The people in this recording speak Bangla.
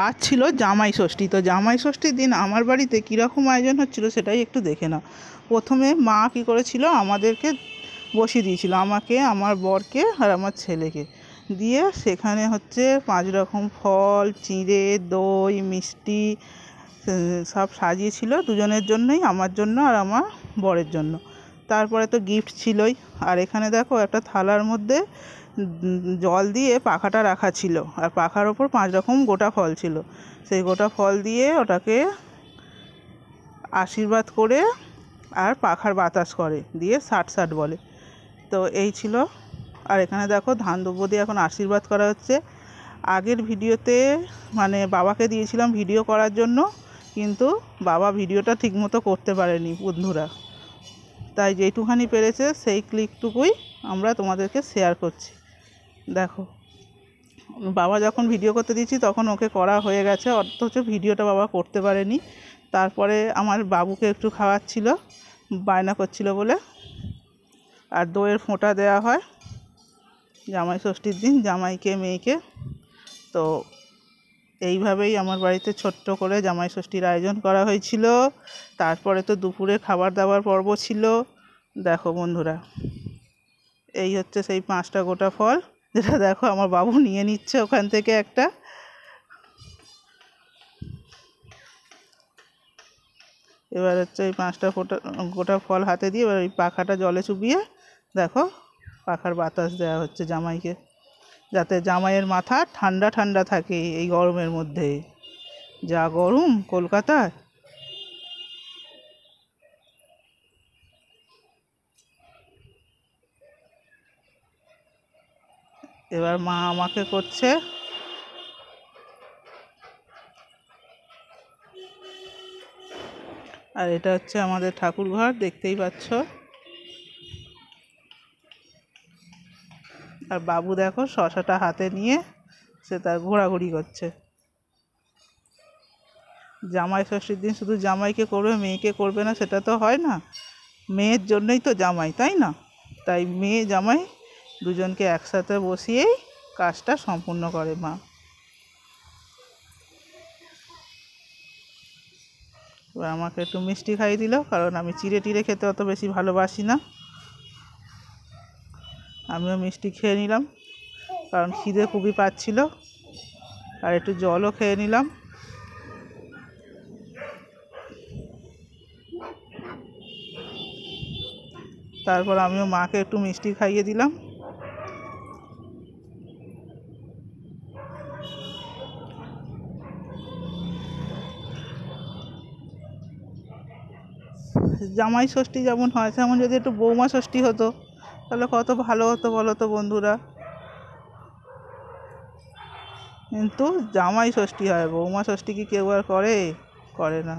আজ ছিল জামাই ষষ্ঠী। তো জামাই ষষ্ঠীর দিন আমার বাড়িতে কীরকম আয়োজন হচ্ছিল সেটাই একটু দেখে নাও। প্রথমে মা কী করেছিল, আমাদেরকে বসিয়ে দিয়েছিল, আমাকে, আমার বরকে আর আমার ছেলেকে দিয়ে। সেখানে হচ্ছে 5 রকম ফল, চিঁড়ে, দই, মিষ্টি সব সাজিয়েছিল দুজনের জন্যই, আমার জন্য আর আমার বরের জন্য। তারপরে তো গিফট ছিলই। আর এখানে দেখো একটা থালার মধ্যে জল দিয়ে পাখাটা রাখা ছিল, আর পাখার ওপর 5 রকম গোটা ফল ছিল। সেই গোটা ফল দিয়ে ওটাকে আশীর্বাদ করে আর পাখার বাতাস করে দিয়ে 60 বলে। তো এই ছিল। আর এখানে দেখো ধান দুব্য দিয়ে এখন আশীর্বাদ করা হচ্ছে। আগের ভিডিওতে মানে বাবাকে দিয়েছিলাম ভিডিও করার জন্য, কিন্তু বাবা ভিডিওটা ঠিকমতো করতে পারেনি বন্ধুরা, তাই যেটুখানি পেরেছে সেই ক্লিপটুকুই আমরা তোমাদেরকে শেয়ার করছি। দেখো, বাবা যখন ভিডিও করতে দিয়েছি তখন ওকে করা হয়ে গেছে, অথচ ভিডিওটা বাবা করতে পারেনি। তারপরে আমার বাবুকে একটু খাওয়াচ্ছিল, বায়না করছিল বলে। আর দইয়ের ফোঁটা দেওয়া হয় জামাই ষষ্ঠীর দিন জামাইকে, মেয়েকে। তো এইভাবেই আমার বাড়িতে ছোট্ট করে জামাই ষষ্ঠীর আয়োজন করা হয়েছিল। তারপরে তো দুপুরে খাবার দাবার পর্ব ছিল। দেখো বন্ধুরা, এই হচ্ছে সেই 5টা গোটা ফল, যেটা দেখো আমার বাবু নিয়ে নিচ্ছে ওখান থেকে একটা। এবার হচ্ছে এই 5টা গোটা ফল হাতে দিয়ে এবার ওই পাখাটা জলে চুবিয়ে দেখো পাখার বাতাস দেওয়া হচ্ছে জামাইকে, যাতে জামাইয়ের মাথা ঠান্ডা ঠান্ডা থাকে এই গরমের মধ্যে, যা গরম কলকাতায়। এবার মা আমাকে করছে। আর এটা হচ্ছে আমাদের ঠাকুর ঘর, দেখতেই পাচ্ছ। আর বাবু দেখো শশাটা হাতে নিয়ে সে তার ঘোরাঘুরি করছে। জামাই ষষ্ঠীর দিন শুধু জামাইকে করবে, মেয়েকে করবে না, সেটা তো হয় না। মেয়ের জন্যই তো জামাই, তাই না? তাই মেয়ে জামাই দুজনকে একসাথে বসিয়েই কাজটা সম্পূর্ণ করে মা। এবার আমাকে একটু মিষ্টি খাইয়ে দিল, কারণ আমি চিড়ে টিড়ে খেতে অত বেশি ভালোবাসি না। আমিও মিষ্টি খেয়ে নিলাম, কারণ খিদে খুবই পাচ্ছিল। আর একটু জলও খেয়ে নিলাম। তারপর আমিও মাকে একটু মিষ্টি খাইয়ে দিলাম। জামাই ষষ্ঠী যেমন হয় তেমন যদি একটু বৌমা ষষ্ঠী হতো তাহলে কত ভালো হতো বলো তো বন্ধুরা। কিন্তু জামাই ষষ্ঠী হয়, বৌমা ষষ্ঠী কি কেউ আর করে না।